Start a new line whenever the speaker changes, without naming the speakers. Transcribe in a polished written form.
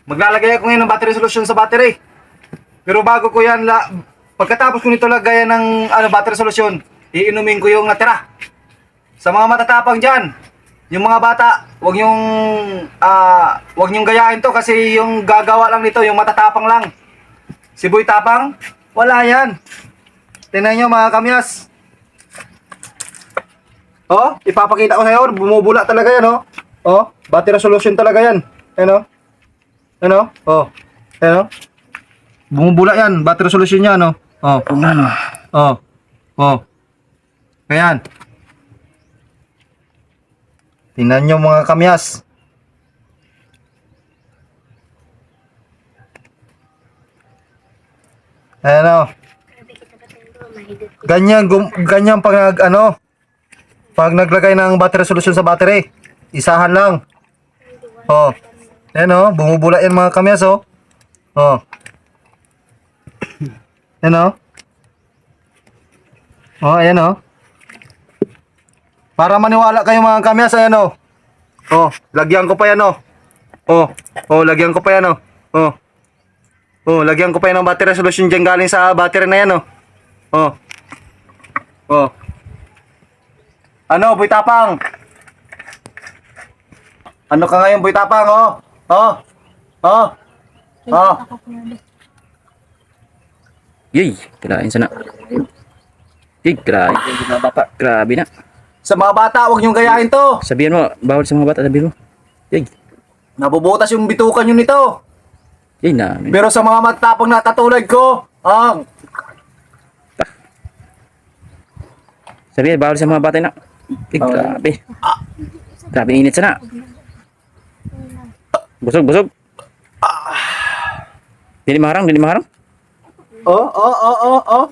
Maglalagay ako ngayon ng battery solution sa battery. Pero bago ko yan, pagkatapos ko nito lagayan ng battery solution, iinumin ko yung natira. Sa mga matatapang dyan, yung mga bata, wag nyong gayahin to kasi yung gagawa lang nito, yung matatapang lang. Si Boy Tapang, wala yan. Tingnan nyo mga kamyas. Oh, ipapakita ko sa'yo, bumubula talaga yan, oh. Oh, battery solution talaga yan. Ano? Ano? Oh. Ano? Bumubula yan, battery solution yan, oh. Oh. Oh. Oh. Ayan. Tingnan nyo mga kamyas. Ayan, oh. Ganyan pag pag naglagay ng battery solution sa battery, isahan lang. Oh. Ayan, oh, bumubula yan mga kamyas, oh. Oh. Ayan, oh. Oh, ayan, oh. Para maniwala kayo mga kamyas, ayan, oh. Oh, lagyan ko pa yan, oh. Oh, oh, lagyan ko pa yan, oh. Oh. Oh, lagyan ko pa yan ng battery solution dyan galing sa battery na yan, oh. Oh. Oh. Ano, Boy Tapang? Ano ka ngayon, Boy Tapang, oh? Oh. Oh. Oh.
Yay, kirain sana. Yay, kirain. Grabe na.
Sa mga bata, huwag niyong gayahin to.
Sabihan mo, bawal sa mga bata, sabihan mo. Yay.
Nabubutas yung bitukan nyo nito.
Yay na.
Pero sa mga matatapang na katulad ko,
Sabihan, bawal sa mga bata na. Yay, grabe. Grabe init sana. Busog, busog. Dili maharang, dili maharang.
oh.